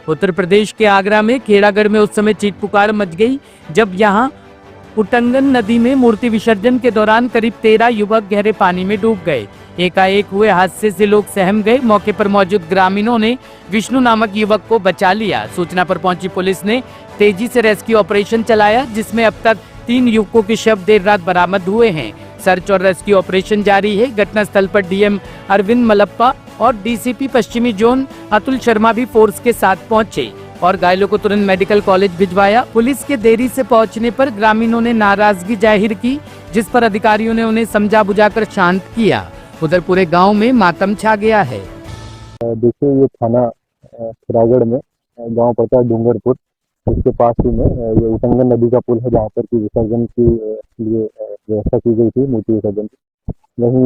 उत्तर प्रदेश के आगरा में खेड़ागढ़ में उस समय चीख पुकार मच गई जब यहां उटंगन नदी में मूर्ति विसर्जन के दौरान करीब 13 युवक गहरे पानी में डूब गए। एकाएक हुए हादसे से लोग सहम गए। मौके पर मौजूद ग्रामीणों ने विष्णु नामक युवक को बचा लिया। सूचना पर पहुंची पुलिस ने तेजी से रेस्क्यू ऑपरेशन चलाया, जिसमें अब तक 3 युवकों के शव देर रात बरामद हुए हैं। सर्च और रेस्क्यू ऑपरेशन जारी है। घटनास्थल पर डीएम अरविंद मलप्पा और डीसीपी पश्चिमी जोन अतुल शर्मा भी फोर्स के साथ पहुंचे और घायलों को तुरंत मेडिकल कॉलेज भिजवाया। पुलिस के देरी से पहुंचने पर ग्रामीणों ने नाराजगी जाहिर की, जिस पर अधिकारियों ने उन्हें समझा बुझाकर शांत किया। उधर पूरे गांव में मातम छा गया है। देखिए, ये थाना खेड़ागढ़ में गांव पड़ता है डूंगरपुर, उसके पास ही में ये उटंगन नदी का पुल है, जहाँ पर की विसर्जन के लिए व्यवस्था की गई थी, मूर्ति विसर्जन की। वहीं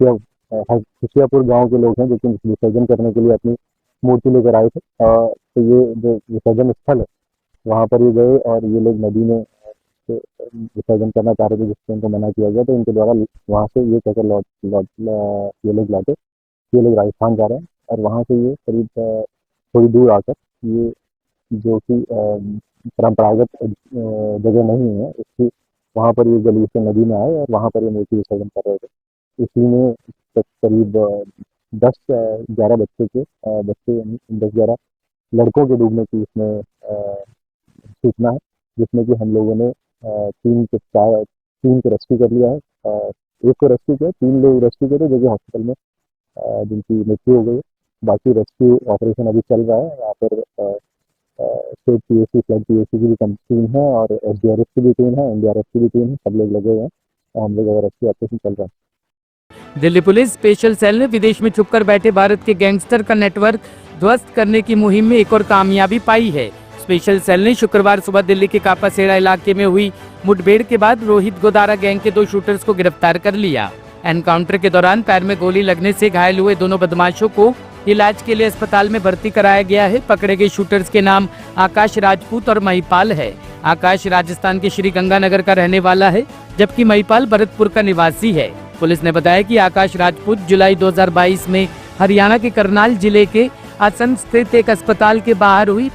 ये खुशियापुर गांव के लोग हैं जो कि विसर्जन करने के लिए अपनी मूर्ति लेकर आए थे। तो ये जो विसर्जन स्थल है वहाँ पर ये गए और ये लोग नदी में विसर्जन करना चाह रहे थे, जिससे उनको मना किया गया। तो इनके द्वारा वहाँ से ये कहकर ये लोग लौटे। ये लोग राजस्थान जा रहे हैं और वहाँ से ये करीब थोड़ी दूर आकर ये जो कि परंपरागत जगह नहीं है उसकी, वहाँ पर ये गली से नदी में आए और वहाँ पर ये मूर्ति विसर्जन कर रहे थे। इसी में करीब 10-11 यानी 10-11 लड़कों के डूबने की इसमें सूचना है, जिसमें कि हम लोगों ने 3 को रेस्क्यू कर लिया है। एक को रेस्क्यू किया, 3 लोग रेस्क्यू किए थे जो कि हॉस्पिटल में जिनकी मृत्यु हो गई है। बाकी रेस्क्यू ऑपरेशन अभी चल रहा है। यहाँ पर स्टेट पीएसी, फ्लड पीएसी की भी टीम है और एसडीआरएफ की भी टीम है, एनडीआरएफ की भी टीम है। सब लोग लगे हुए हैं और हम लोग रेस्क्यू ऑपरेशन चल रहा है। दिल्ली पुलिस स्पेशल सेल ने विदेश में छुपकर बैठे भारत के गैंगस्टर का नेटवर्क ध्वस्त करने की मुहिम में एक और कामयाबी पाई है। स्पेशल सेल ने शुक्रवार सुबह दिल्ली के कापासेड़ा इलाके में हुई मुठभेड़ के बाद रोहित गोदारा गैंग के 2 शूटर्स को गिरफ्तार कर लिया। एनकाउंटर के दौरान पैर में गोली लगने से घायल हुए दोनों बदमाशों को इलाज के लिए अस्पताल में भर्ती कराया गया है। पकड़े गए शूटर्स के नाम आकाश राजपूत और महिपाल है। आकाश राजस्थान के श्री गंगानगर का रहने वाला है, जबकि महिपाल भरतपुर का निवासी है। पुलिस ने बताया कि आकाश राजपूत जुलाई 2022 में हरियाणा के करनाल जिले के असंध स्थित एक अस्पताल के बाहर हुई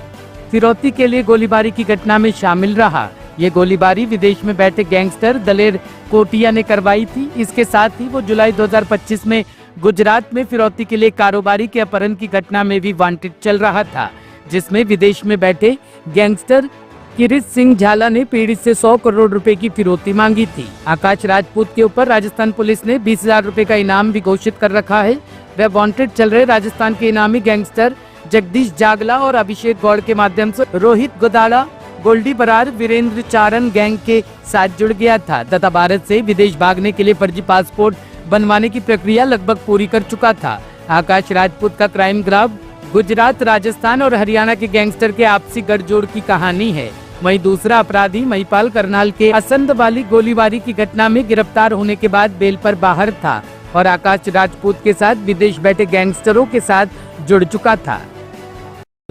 फिरौती के लिए गोलीबारी की घटना में शामिल रहा। ये गोलीबारी विदेश में बैठे गैंगस्टर दलेर कोटिया ने करवाई थी। इसके साथ ही वो जुलाई 2025 में गुजरात में फिरौती के लिए कारोबारी के अपहरण की घटना में भी वांटेड चल रहा था, जिसमें विदेश में बैठे गैंगस्टर किरीट सिंह झाला ने पीड़ित से 100 करोड़ रुपए की फिरौती मांगी थी। आकाश राजपूत के ऊपर राजस्थान पुलिस ने 20,000 रुपए का इनाम भी घोषित कर रखा है। वह वांटेड चल रहे राजस्थान के इनामी गैंगस्टर जगदीश जागला और अभिषेक गौड़ के माध्यम से रोहित गोदाड़ा, गोल्डी बरार, वीरेंद्र चारण गैंग के साथ जुड़ गया था तथा भारत से विदेश भागने के लिए फर्जी पासपोर्ट बनवाने की प्रक्रिया लगभग पूरी कर चुका था। आकाश राजपूत का क्राइम ग्राफ गुजरात, राजस्थान और हरियाणा के गैंगस्टर के आपसी गठजोड़ की कहानी है। वहीं दूसरा अपराधी महिपाल करनाल के असंध वाली गोलीबारी की घटना में गिरफ्तार होने के बाद बेल पर बाहर था और आकाश राजपूत के साथ विदेश बैठे गैंगस्टरों के साथ जुड़ चुका था।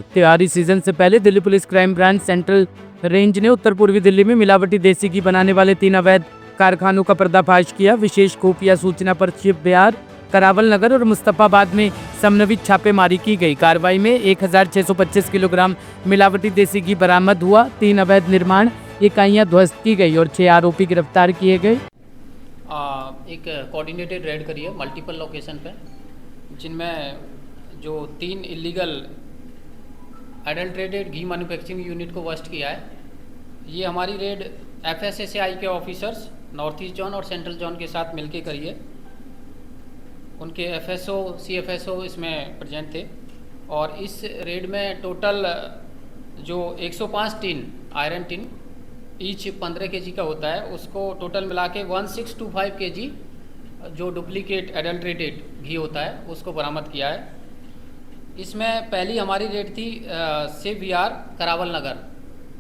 त्योहारी सीजन से पहले Delhi police crime branch central range ने उत्तर पूर्वी दिल्ली में मिलावटी देसी घी बनाने वाले 3 अवैध कारखानों का पर्दाफाश किया। विशेष खुफिया सूचना पर शिव बिहार, करावल नगर और मुस्तफाबाद में समन्वित छापेमारी की गई। कार्रवाई में 1625 किलोग्राम मिलावटी देसी घी बरामद हुआ। 3 अवैध निर्माण इकाइयां ध्वस्त की गई और 6 आरोपी गिरफ्तार किए गए। एक कोऑर्डिनेटेड रेड करी है मल्टीपल लोकेशन पे, जिनमें जो 3 इलीगल एडल्ट्रेटेड घी मैन्युफैक्चरिंग यूनिट को बस्ट किया है। ये हमारी रेड FSSAI के ऑफिसर्स नॉर्थ ईस्ट जोन और सेंट्रल जोन के साथ मिलके करी है। उनके FSO, CFSO इसमें प्रेजेंट थे और इस रेड में टोटल जो 105 tin iron tin each 15 kg का होता है, उसको टोटल मिला के 1625 kg जो डुप्लीकेट एडल्ट्रेटेड घी होता है उसको बरामद किया है। इसमें पहली हमारी रेड थी शिव विहार, करावल नगर।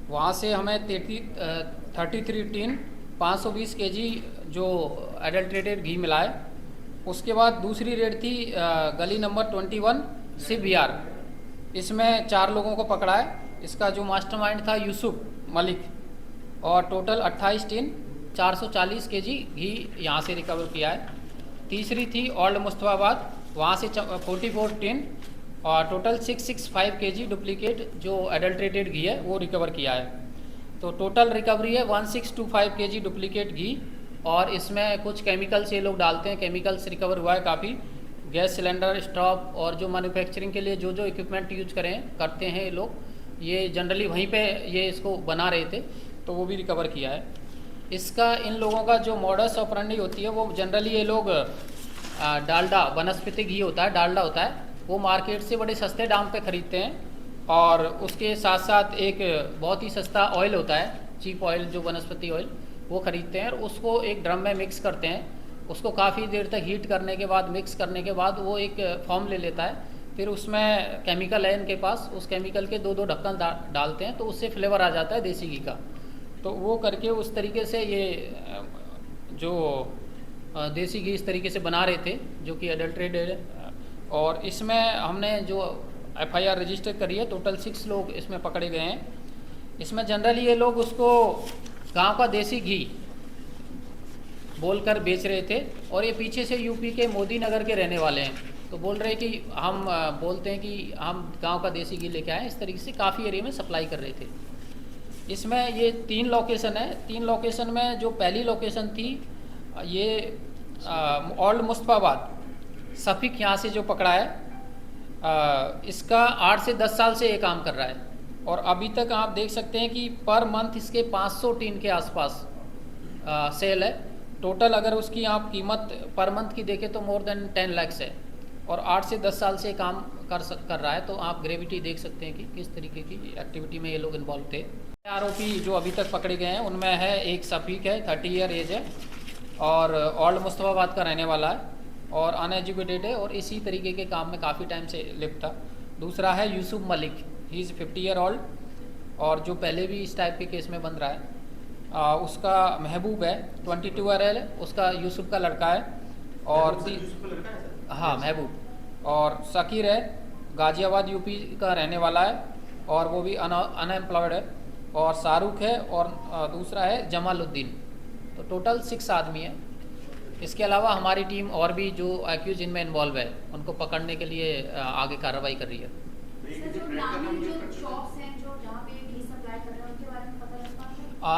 वहाँ से हमें 33 टिन 520 kg जो एडल्ट्रेटेड घी मिला है। उसके बाद दूसरी रेड थी गली नंबर 21 शिव विहार। इसमें 4 लोगों को पकड़ा है। इसका जो मास्टरमाइंड था यूसुफ मलिक, और टोटल 28 टिन 440 kg घी यहाँ से रिकवर किया है। तीसरी थी ओल्ड मुस्तफाबाद, वहाँ से 44 टिन और टोटल 665 केजी डुप्लीकेट जो एडल्ट्रेटेड घी है वो रिकवर किया है। तो टोटल रिकवरी है 1625 केजी डुप्लीकेट घी। और इसमें कुछ केमिकल्स ये लोग डालते हैं, केमिकल्स रिकवर हुआ है काफ़ी। गैस सिलेंडर, स्टॉप और जो मैन्युफैक्चरिंग के लिए जो जो इक्विपमेंट यूज करते हैं ये लोग, ये जनरली वहीं पे ये इसको बना रहे थे, तो वो भी रिकवर किया है। इसका इन लोगों का जो मॉडस ऑपरेंडी होती है वो जनरली ये लोग डालडा, वनस्पति घी होता है, डालडा होता है, वो मार्केट से बड़े सस्ते दाम पे ख़रीदते हैं। और उसके साथ साथ एक बहुत ही सस्ता ऑयल होता है, चीप ऑयल जो वनस्पति ऑयल, वो ख़रीदते हैं और उसको एक ड्रम में मिक्स करते हैं। उसको काफ़ी देर तक हीट करने के बाद, मिक्स करने के बाद वो एक फॉर्म ले लेता है। फिर उसमें केमिकल है इनके पास, उस केमिकल के दो ढक्कन डालते हैं तो उससे फ्लेवर आ जाता है देसी घी का। तो वो करके उस तरीके से ये जो देसी घी इस तरीके से बना रहे थे जो कि एडल्ट्रेटेड है। और इसमें हमने जो FIR रजिस्टर करी है, टोटल 6 लोग इसमें पकड़े गए हैं। इसमें जनरली ये लोग उसको गांव का देसी घी बोलकर बेच रहे थे और ये पीछे से यूपी के मोदी नगर के रहने वाले हैं। तो बोल रहे कि हम बोलते हैं कि हम गांव का देसी घी लेके आए, इस तरीके से काफ़ी एरिया में सप्लाई कर रहे थे। इसमें ये 3 लोकेशन है। 3 लोकेशन में जो पहली लोकेशन थी ये ओल्ड मुस्तफाबाद, सफ़ीक यहाँ से जो पकड़ा है, इसका 8 से 10 साल से ये काम कर रहा है। और अभी तक आप देख सकते हैं कि पर मंथ इसके 500 टीन के आसपास सेल है। टोटल अगर उसकी आप कीमत पर मंथ की देखें तो मोर देन 10 lakhs है। और 8 से 10 साल से काम कर रहा है। तो आप ग्रेविटी देख सकते हैं कि किस तरीके की एक्टिविटी में ये लोग इन्वॉल्व थे। आरोपी जो अभी तक पकड़े गए हैं उनमें है एक सफ़ीक है, 30 ईयर एज है और ओल्ड मुस्तफाबाद का रहने वाला है और अनएजुकेटेड है और इसी तरीके के काम में काफ़ी टाइम से लिप्त था। दूसरा है Yusuf Malik, he is 50 year old और जो पहले भी इस टाइप के केस में बन रहा है। उसका महबूब है, 22 ईयर है, उसका यूसुफ का लड़का है। और हाँ, महबूब। और शकीर है, गाजियाबाद यूपी का रहने वाला है और वो भी अनएम्प्लॉयड है। और शाहरुख है और दूसरा है जमालुद्दीन। तो टोटल 6 आदमी है। इसके अलावा हमारी टीम और भी जो एक्यूज इनमें इन्वॉल्व है उनको पकड़ने के लिए आगे कार्रवाई कर रही है।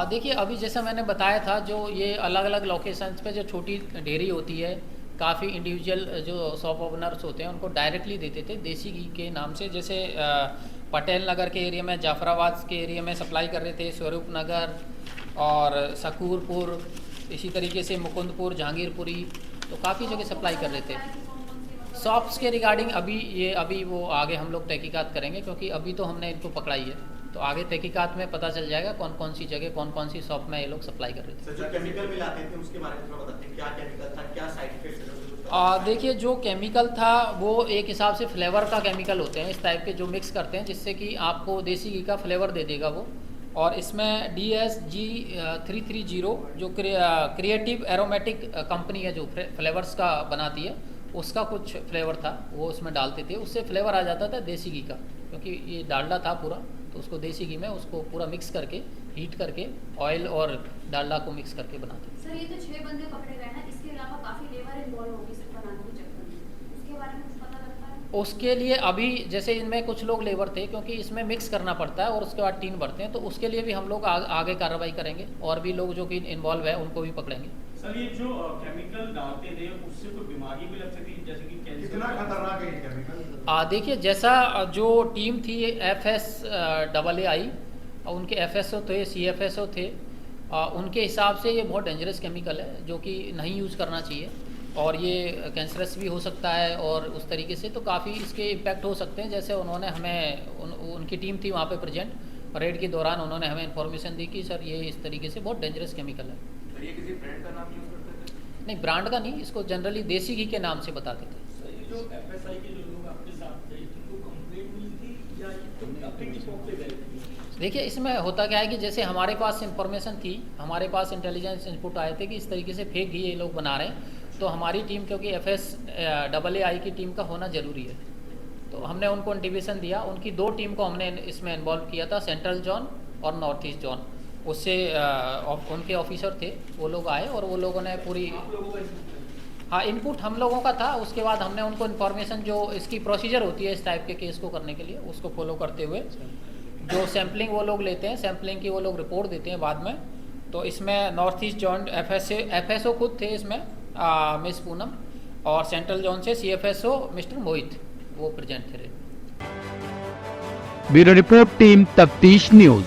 देखिए, अभी जैसा मैंने बताया था, जो ये अलग अलग लोकेशंस पे जो छोटी डेयरी होती है, काफ़ी इंडिविजुअल जो शॉप ओनर्स होते हैं उनको डायरेक्टली देते थे देसी घी के नाम से। जैसे पटेल नगर के एरिया में, जाफराबाद के एरिया में सप्लाई कर रहे थे, स्वरूप नगर और सकूरपुर, इसी तरीके से मुकुंदपुर, जहांगीरपुरी, तो काफ़ी जगह सप्लाई कर रहे थे। शॉप्स के रिगार्डिंग अभी वो आगे हम लोग तहकीकात करेंगे, क्योंकि अभी तो हमने इनको पकड़ाई है। तो आगे तहकीकात में पता चल जाएगा कौन कौन सी जगह, कौन कौन सी शॉप में ये लोग सप्लाई कर रहे थे। सर, जो केमिकल मिलाते थे उसके बारे में थोड़ा बताते हैं, क्या केमिकल था, क्या साइड इफेक्ट्स थे? देखिए, जो केमिकल था वो एक हिसाब से फ्लेवर का केमिकल होते हैं, इस टाइप के जो मिक्स करते हैं जिससे कि आपको देसी घी का फ्लेवर दे देगा वो। और इसमें DSG 330 जो क्रिएटिव एरोमेटिक कंपनी है जो फ्लेवर्स का बनाती है, उसका कुछ फ्लेवर था वो उसमें डालते थे, उससे फ्लेवर आ जाता था देसी घी का। क्योंकि ये डालडा था पूरा, तो उसको देसी घी में उसको पूरा मिक्स करके, हीट करके, ऑयल और डालडा को मिक्स करके बनाते थे। सर, ये तो 6 बंदे पकड़े गए ना, इसके अलावा काफ़ी लेबर इन्वॉल्व होगी इसको बनाने के चक्कर में, उसके बारे में कुछ पता लगता है? उसके लिए अभी जैसे इनमें कुछ लोग लेबर थे, क्योंकि इसमें मिक्स करना पड़ता है और उसके बाद टीन भरते हैं, तो उसके लिए भी हम लोग आगे कार्रवाई करेंगे और भी लोग जो कि इन्वॉल्व है उनको भी पकड़ेंगे। सर, ये जो केमिकल डालते थे उससे कोई बीमारी भी लग सकती है, जैसे कि कैंसर? कितना खतरनाक है ये केमिकल? देखिए, जैसा जो टीम थी FSAI, उनके FSO थे, CFSO थे, उनके हिसाब से ये बहुत डेंजरस केमिकल है जो कि नहीं यूज़ करना चाहिए और ये कैंसरस भी हो सकता है और उस तरीके से तो काफ़ी इसके इम्पैक्ट हो सकते हैं। जैसे उन्होंने हमें उनकी टीम थी वहाँ पे प्रेजेंट, रेड के दौरान उन्होंने हमें इन्फॉर्मेशन दी कि सर ये इस तरीके से बहुत डेंजरस केमिकल है। सर, ये किसी ब्रांड का नाम यूज करते थे? नहीं, ब्रांड का नहीं, इसको जनरली देसी घी के नाम से बताते थे। सर, ये जो FSI के जो लोग आपके साथ थे, इनको कंप्लेंट मिली थी या ये अपने डिपो पे गए थे? देखिए, इसमें होता क्या है कि जैसे हमारे पास इन्फॉर्मेशन थी, हमारे पास इंटेलिजेंस इनपुट आए थे कि इस तरीके से फेक घी ये लोग बना रहे हैं, तो हमारी टीम, क्योंकि FSAI की टीम का होना ज़रूरी है, तो हमने उनको इंटीमेशन दिया। उनकी 2 टीम को हमने इसमें इन्वॉल्व किया था, सेंट्रल जोन और नॉर्थ ईस्ट जोन। उससे उनके ऑफिसर थे, वो लोग आए और वो लोगों ने पूरी, हाँ, इनपुट हम लोगों का था। उसके बाद हमने उनको इन्फॉर्मेशन, जो इसकी प्रोसीजर होती है इस टाइप के केस को करने के लिए, उसको फॉलो करते हुए जो सैम्पलिंग वो लोग लेते हैं, सैम्पलिंग की वो लोग रिपोर्ट देते हैं बाद में। तो इसमें नॉर्थ ईस्ट जोन एफएसओ खुद थे इसमें, मिस पूनम, और सेंट्रल जोन से सीएफएसओ मिस्टर मोहित, वो प्रेजेंट थे। ब्यूरो रिपोर्ट, टीम तफ्तीश न्यूज।